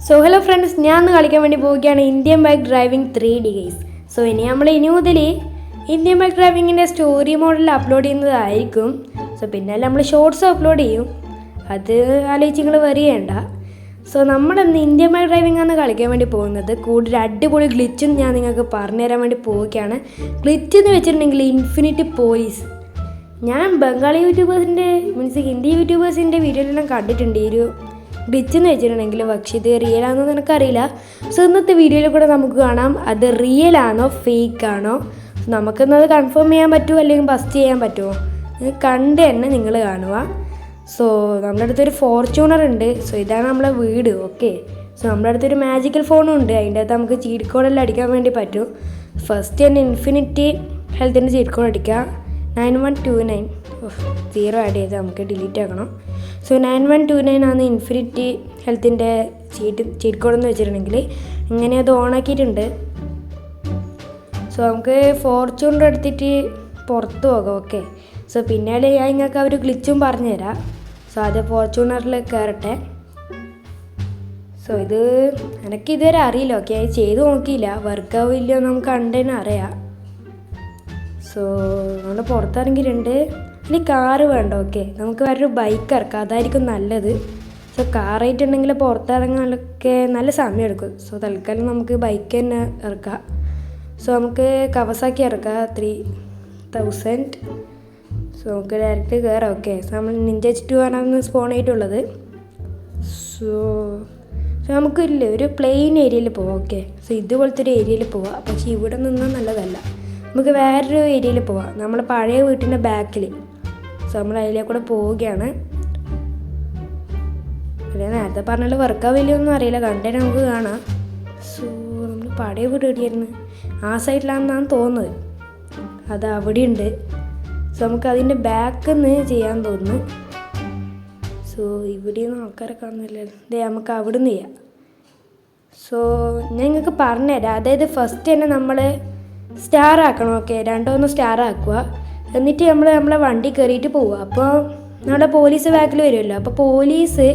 So hello friends, ഞാൻ ഇന്ന് കളിക്കാൻ വേണ്ടി പോവുകയാണ് Indian bike driving 3D guys. So ഇനി മുതൽ ഇന്ത്യൻ ബൈക്ക് ഡ്രൈവിങ്ങിൻ്റെ സ്റ്റോറി മോഡലിൽ അപ്ലോഡ് ചെയ്യുന്നതായിരിക്കും. സോ പിന്നെ നമ്മൾ ഷോർട്സ് അപ്ലോഡ് ചെയ്യും, അത് ആലോചിച്ച് നിങ്ങൾ വരികേണ്ട. സോ നമ്മളിന്ന് ഇന്ത്യൻ ബൈക്ക് ഡ്രൈവിംഗ് ആണ് കളിക്കാൻ വേണ്ടി പോകുന്നത്. കൂടുതൽ അടിപൊളി ഗ്ലിച്ചും ഞാൻ നിങ്ങൾക്ക് പറഞ്ഞുതരാൻ വേണ്ടി പോവുകയാണ്. ഗ്ലിച്ച് എന്ന് വെച്ചിട്ടുണ്ടെങ്കിൽ ഇൻഫിനിറ്റി പോലീസ്. ഞാൻ ബംഗാളി യൂട്യൂബേഴ്സിൻ്റെ ഹിന്ദി യൂട്യൂബേഴ്സിൻ്റെ വീഡിയോയിലെല്ലാം കണ്ടിട്ടുണ്ട് ഈ ഒരു ഗ്ലിച്ച് എന്ന് വെച്ചിട്ടുണ്ടെങ്കിൽ. പക്ഷേ ഇത് റിയൽ ആണോ എന്ന് എനിക്കറിയില്ല. സോ ഇന്നത്തെ വീഡിയോയിൽ കൂടെ നമുക്ക് കാണാം അത് റിയൽ ആണോ ഫേക്ക് ആണോ. നമുക്കിന്നത് കൺഫേം ചെയ്യാൻ പറ്റുമോ അല്ലെങ്കിൽ ബസ്റ്റ് ചെയ്യാൻ പറ്റുമോ കണ്ട് തന്നെ നിങ്ങൾ കാണുക. സോ നമ്മുടെ അടുത്തൊരു ഫോർച്യൂണർ ഉണ്ട്. സോ ഇതാണ് നമ്മളെ വീട്. ഓക്കെ, സോ നമ്മുടെ അടുത്തൊരു മാജിക്കൽ ഫോണും ഉണ്ട്. അതിൻ്റെ അകത്ത് നമുക്ക് ചീറ്റ് കോഡെല്ലാം അടിക്കാൻ വേണ്ടി പറ്റും. ഫസ്റ്റ് തന്നെ ഇൻഫിനിറ്റി ഹെൽത്തിൻ്റെ ചീറ്റ് കോഡ് അടിക്കുക. 9129 0 ആഡ് ചെയ്ത് നമുക്ക് ഡിലീറ്റ് ആക്കണം. സോ 9129 ആണ് ഇൻഫിനിറ്റി ഹെൽത്തിൻ്റെ ചീറ്റ് കോഡ് എന്ന് വെച്ചിട്ടുണ്ടെങ്കിൽ. ഇങ്ങനെ അത് ഓണാക്കിയിട്ടുണ്ട്. സോ നമുക്ക് ഫോർച്യൂണർ എടുത്തിട്ട് പുറത്ത് പോകാം. ഓക്കെ, സോ പിന്നാലെ ഞാൻ നിങ്ങൾക്ക് ആ ഒരു ഗ്ലിച്ചും പറഞ്ഞുതരാം. സോ ആദ്യം ഫോർച്യൂണറിൽ കയറട്ടെ. സോ ഇത് എനിക്കിതുവരെ അറിയില്ല. ഓക്കെ, അത് ചെയ്ത് നോക്കിയില്ല, വർക്കാവില്ലയോ നമുക്ക് കണ്ടതിന് അറിയാം. സോ നമ്മൾ പുറത്തിറങ്ങിയിട്ടുണ്ട്. ഇനി കാറ് വേണ്ട. ഓക്കെ, നമുക്ക് വേറൊരു ബൈക്ക് ഇറക്കാം, അതായിരിക്കും നല്ലത്. സോ കാറായിട്ടുണ്ടെങ്കിൽ പുറത്തിറങ്ങാനൊക്കെ നല്ല സമയം എടുക്കും. സോ തൽക്കാലം നമുക്ക് ബൈക്ക് തന്നെ ഇറക്കാം. സോ നമുക്ക് കവസാക്കി ഇറക്കാം 3000. സോ നമുക്ക് ഡയറക്റ്റ് കയറാം. ഓക്കെ, സോ നമ്മൾ നിഞ്ച H2 ആണ് സ്പോൺ ആയിട്ടുള്ളത്. സോ നമുക്കില്ല ഒരു പ്ലെയിൻ ഏരിയയിൽ പോവാം. ഓക്കെ, സോ ഇതുപോലത്തെ ഒരു ഏരിയയിൽ പോവാം. പക്ഷേ ഇവിടെ നിന്നാൽ നല്ലതല്ല, നമുക്ക് വേറൊരു ഏരിയയിൽ പോവാം, നമ്മൾ പഴയ വീട്ടിൻ്റെ ബാക്കിൽ. സോ നമ്മൾ അതിലേക്കൂടെ പോവുകയാണ്. അല്ലേ നേരത്തെ പറഞ്ഞാൽ വർക്കാവില്ലയൊന്നും അറിയില്ല, കണ്ടേ നമുക്ക് കാണാം. സോ നമ്മൾ പഴയ വീട് എവിടെയായിരുന്നു? ആ സൈഡിലാണെന്നാണ് തോന്നുന്നത്. അത് അവിടെയുണ്ട്. സോ നമുക്ക് അതിൻ്റെ ബാക്കിൽ നിന്ന് ചെയ്യാൻ തോന്നുന്നു. സോ ഇവിടെയൊന്നും ആൾക്കാരെ കാണുന്നില്ല. ഇതേ നമുക്ക് അവിടെ നിന്ന് ചെയ്യാം. സോ ഞാൻ നിങ്ങൾക്ക് പറഞ്ഞുതരാം. അതായത് ഫസ്റ്റ് തന്നെ നമ്മൾ സ്റ്റാർ ആക്കണം. ഓക്കെ, 2 സ്റ്റാർ ആക്കുക. എന്നിട്ട് നമ്മളെ വണ്ടി കയറിയിട്ട് പോവുക. അപ്പോൾ നമ്മുടെ പോലീസ് ബാക്കിൽ വരുമല്ലോ. അപ്പോൾ പോലീസ്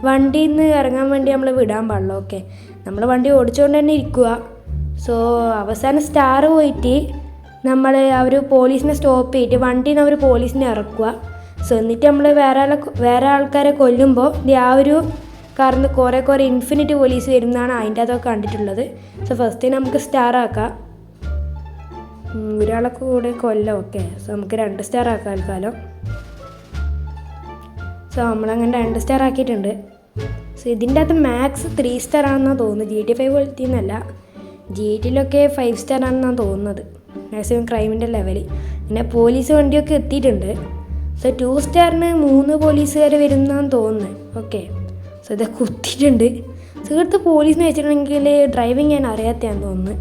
വണ്ടിയിൽ നിന്ന് ഇറങ്ങാൻ വേണ്ടി നമ്മൾ വിടാൻ പാടില്ല. ഓക്കെ, നമ്മൾ വണ്ടി ഓടിച്ചുകൊണ്ട് തന്നെ ഇരിക്കുക. സോ അവസാനം സ്റ്റാർ പോയിട്ട് നമ്മൾ അവർ പോലീസിനെ സ്റ്റോപ്പ് ചെയ്തിട്ട് വണ്ടിയിൽ നിന്ന് അവർ പോലീസിനെ ഇറക്കുക. സോ എന്നിട്ട് നമ്മൾ വേറെ ആൾക്കാരെ കൊല്ലുമ്പോൾ ആ ഒരു കാരണം കുറേ ഇൻഫിനിറ്റി പോലീസ് വരുന്നതാണ് അതിൻ്റെ അതൊക്കെ കണ്ടിട്ടുള്ളത്. സോ ഫസ്റ്റ് നമുക്ക് സ്റ്റാർ ആക്കാം, ഒരാളെ കൂടെ കൊല്ലം. ഓക്കെ, സോ നമുക്ക് 2 സ്റ്റാർ ആക്കാം തൽക്കാലം. സോ നമ്മളങ്ങനെ 2 സ്റ്റാർ ആക്കിയിട്ടുണ്ട്. സോ ഇതിൻ്റെ അകത്ത് മാക്സ് 3 സ്റ്റാർ ആണെന്നാണ് തോന്നുന്നത്. GTA 5 പോലത്തെ എന്നല്ല, GTA യിലൊക്കെ 5 സ്റ്റാർ ആണെന്നാണ് തോന്നുന്നത്, മാക്സിമം ക്രൈമിൻ്റെ ലെവൽ. പിന്നെ പോലീസ് വണ്ടിയൊക്കെ എത്തിയിട്ടുണ്ട്. സോ 2 സ്റ്റാറിന് 3 പോലീസുകാർ വരുന്നതാണെന്ന് തോന്നുന്നത്. ഓക്കെ, സോ ഇത് കുത്തിയിട്ടുണ്ട്. സോ ഇവിടുത്തെ പോലീസിന് വെച്ചിട്ടുണ്ടെങ്കിൽ ഡ്രൈവിങ് ഞാൻ അറിയാത്തതാണെന്ന് തോന്നുന്നു.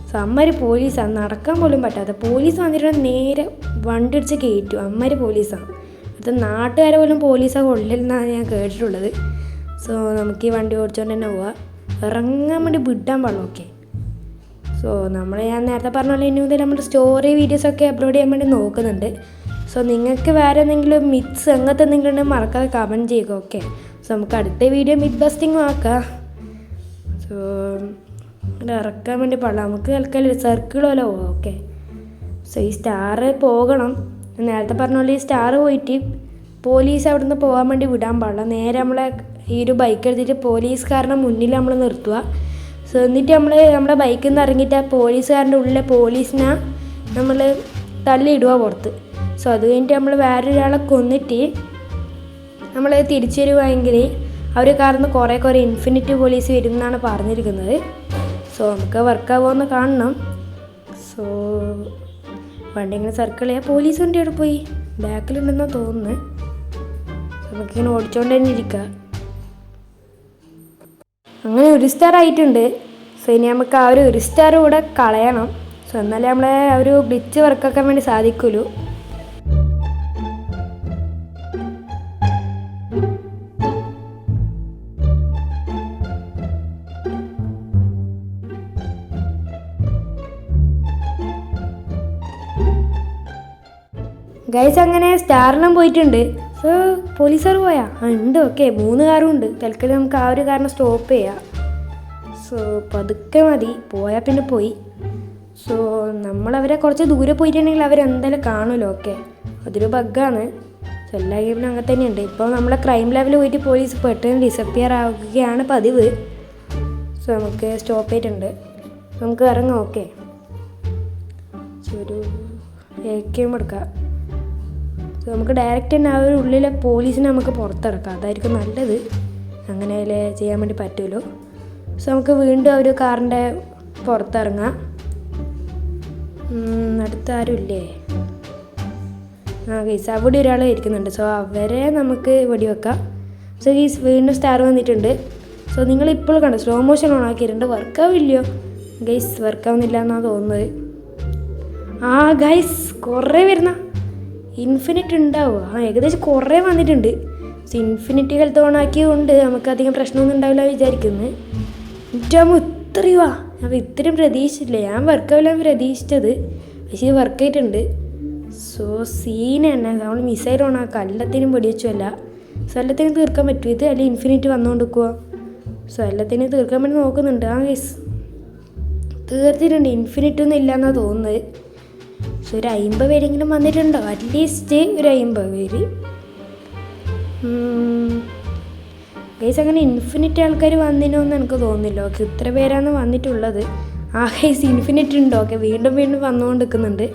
സോ അമ്മര് പോലീസാണ്, നടക്കാൻ പോലും പറ്റാത്ത പോലീസ് വന്നിട്ട് നേരെ വണ്ടി അടിച്ച് കയറ്റും. അമ്മര് പോലീസാണ്. അത് നാട്ടുകാരെ പോലും പോലീസാണ് കൊള്ളില്ലെന്നാണ് ഞാൻ കേട്ടിട്ടുള്ളത്. സോ നമുക്ക് ഈ വണ്ടി ഓടിച്ചുകൊണ്ട് തന്നെ പോവാം, ഇറങ്ങാൻ വേണ്ടി വിടാൻ പാടില്ല. ഓക്കെ, സോ ഞാൻ നേരത്തെ പറഞ്ഞ പോലെ ഇനി മുതൽ നമ്മുടെ സ്റ്റോറി വീഡിയോസൊക്കെ അപ്ലോഡ് ചെയ്യാൻ വേണ്ടി നോക്കുന്നുണ്ട്. സോ നിങ്ങൾക്ക് വേറെ എന്തെങ്കിലും മിത്സ് അങ്ങനത്തെ എന്തെങ്കിലും ഉണ്ടെങ്കിൽ മറക്കാതെ കമൻറ്റ് ചെയ്യുക. ഓക്കെ, സോ നമുക്ക് അടുത്ത വീഡിയോ മിത്ത് ബസ്റ്റിങ്ങും ആക്കാം. സോ ഇറക്കാൻ വേണ്ടി പാടില്ല, നമുക്ക് തൽക്കാലം സർക്കിൾ പോലെ പോകാം. ഓക്കെ, സോ ഈ സ്റ്റാർ പോകണം. നേരത്തെ പറഞ്ഞ പോലെ ഈ സ്റ്റാർ പോയിട്ട് പോലീസ് അവിടെ നിന്ന് പോകാൻ വേണ്ടി വിടാൻ പാടില്ല. നേരെ നമ്മളെ ഈ ഒരു ബൈക്ക് എടുത്തിട്ട് പോലീസുകാരൻ്റെ മുന്നിൽ നമ്മൾ നിർത്തുക. സോ എന്നിട്ട് നമ്മുടെ ബൈക്കിൽ നിന്ന് ഇറങ്ങിയിട്ട് ആ പോലീസുകാരൻ്റെ ഉള്ളിലെ പോലീസിനെ നമ്മൾ തള്ളിയിടുക പുറത്ത്. സോ അത് കഴിഞ്ഞിട്ട് നമ്മൾ വേറൊരാളെ കൊന്നിട്ട് നമ്മൾ തിരിച്ചു വരുവാണെങ്കിൽ അവർ കാരണം കുറേ ഇൻഫിനിറ്റി പോലീസ് വരും എന്നാണ് പറഞ്ഞിരിക്കുന്നത്. സോ നമുക്ക് വർക്കാവുമെന്ന് കാണണം. സോ വണ്ടി ഇങ്ങനെ സർക്കിൾ ചെയ്യാം. പോലീസ് വണ്ടി അവിടെ പോയി ബാക്കിലുണ്ടെന്നാണ് തോന്നുന്നത്. നമുക്കിങ്ങനെ ഓടിച്ചുകൊണ്ട് തന്നെ ഇരിക്കുക. അങ്ങനെ 1 സ്റ്റാർ ആയിട്ടുണ്ട്. സോ ഇനി നമുക്ക് ആ ഒരു സ്റ്റാർ കൂടെ കളയണം. സോ എന്നാലേ നമ്മളെ ആ ഒരു ഗ്ലിച്ച് വർക്കാക്കാൻ വേണ്ടി സാധിക്കുള്ളൂ. ഗൈസ് അങ്ങനെ സ്റ്റാറിലും പോയിട്ടുണ്ട്. സോ പോലീസുകാർ പോയാ ഉണ്ട്. ഓക്കെ 3 കാറും ഉണ്ട്. തൽക്കാലം നമുക്ക് ആ ഒരു കാരണം സ്റ്റോപ്പ് ചെയ്യാം. സോ പതുക്കെ മതി, പോയാൽ പിന്നെ പോയി. സോ നമ്മളവരെ കുറച്ച് ദൂരെ പോയിട്ടുണ്ടെങ്കിൽ അവരെന്തായാലും കാണുമല്ലോ. ഓക്കെ അതൊരു ബഗ്ഗാണ്. സോ എല്ലാ ഗെയിമിലും അങ്ങനെ തന്നെയുണ്ട്. ഇപ്പോൾ നമ്മളെ ക്രൈം ലെവലിൽ പോയിട്ട് പോലീസ് പെട്ടെന്ന് ഡിസപ്പിയർ ആവുകയാണ് പതിവ്. സോ നമുക്ക് സ്റ്റോപ്പ് ചെയ്തിട്ടുണ്ട്, നമുക്ക് ഇറങ്ങാം. ഓക്കെ ഒരു AKM എടുക്കാം. സോ നമുക്ക് ഡയറക്റ്റ് തന്നെ ആ ഒരു ഉള്ളിലെ പോലീസിനെ നമുക്ക് പുറത്തിറക്കാം, അതായിരിക്കും നല്ലത്. അങ്ങനെ ചെയ്യാൻ വേണ്ടി പറ്റുമല്ലോ. സോ നമുക്ക് വീണ്ടും ആ ഒരു കാറിൻ്റെ പുറത്തിറങ്ങാം. അടുത്ത ആരും ഇല്ലേ? ഗീസ് അവിടെ ഒരാൾ ഇരിക്കുന്നുണ്ട്. സോ അവരെ നമുക്ക് വെടിവെക്കാം. സോ ഗീസ് വീണ്ടും സ്റ്റാർ വന്നിട്ടുണ്ട്. സോ നിങ്ങളിപ്പോൾ കണ്ടോ സ്ലോ മോഷൻ ഓൺ ആക്കിയിട്ടുണ്ട്. വർക്കാവില്ലയോ ഗൈസ്? വർക്കാവുന്നില്ല എന്നാണ് തോന്നുന്നത്. ഗൈസ് കുറേ വരുന്ന ഇൻഫിനിറ്റ് ഉണ്ടാവുമോ? ഏകദേശം കുറേ വന്നിട്ടുണ്ട്. സോ ഇൻഫിനിറ്റ് ഹെൽത്ത് ഓൺ ആക്കിയതുകൊണ്ട് നമുക്കധികം പ്രശ്നമൊന്നും ഉണ്ടാവില്ല വിചാരിക്കുന്നത്. എന്നിട്ടാകുമ്പോൾ ഇത്രയുവാ, അപ്പോൾ ഇത്രയും പ്രതീക്ഷിച്ചില്ല. ഞാൻ വർക്കാവില്ല പ്രതീക്ഷിച്ചത്, പക്ഷേ ഇത് വർക്കായിട്ടുണ്ട്. സോ സീൻ തന്നെ നമ്മൾ മിസൈൽ ഓൺ ആക്കുക. എല്ലാത്തിനും വെടിവെച്ചല്ല. സോ എല്ലാത്തിനും തീർക്കാൻ പറ്റും ഇത്, അല്ലെങ്കിൽ ഇൻഫിനിറ്റ് വന്നുകൊണ്ടിരിക്കുക. സോ എല്ലാത്തിനും തീർക്കാൻ വേണ്ടി നോക്കുന്നുണ്ട്. ഗൈസ് തീർത്തിട്ടുണ്ട്. ഇൻഫിനിറ്റ് ഒന്നും ഇല്ലയെന്നാണ് തോന്നുന്നത്. സോ ഒരു 50 പേരെങ്കിലും വന്നിട്ടുണ്ടോ? അറ്റ്ലീസ്റ്റ് ഒരു 50 പേര്. ഗൈസ് അങ്ങനെ ഇൻഫിനിറ്റ് ആൾക്കാർ വന്നിനോന്ന് എനിക്ക് തോന്നുന്നില്ല. ഓക്കെ ഇത്ര പേരാണ് വന്നിട്ടുള്ളത്. ഗൈസ് ഇൻഫിനിറ്റ് ഉണ്ടോ? ഓക്കെ വീണ്ടും വീണ്ടും വന്നുകൊണ്ട് നിൽക്കുന്നുണ്ട്.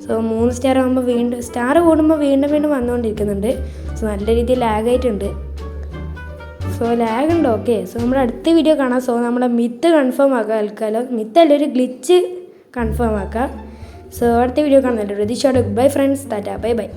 സോ 3 സ്റ്റാർ ആകുമ്പോൾ വീണ്ടും സ്റ്റാർ കൂടുമ്പോൾ വീണ്ടും വീണ്ടും വന്നുകൊണ്ടിരിക്കുന്നുണ്ട്. സോ നല്ല രീതിയിൽ ലാഗായിട്ടുണ്ട്. സോ ലാഗ് ഉണ്ട്. ഓക്കെ സോ നമ്മുടെ അടുത്ത വീഡിയോ കാണാം. സോ നമ്മുടെ മിത്ത് കൺഫേം ആക്കുക. തൽക്കാലം മിത്തല്ല, ഒരു ഗ്ലിച്ച് കൺഫേം ആക്കുക. സോ അടുത്ത വീഡിയോ കാണുന്നുണ്ട്. രതീഷോട് bye friends, ta ta bye by.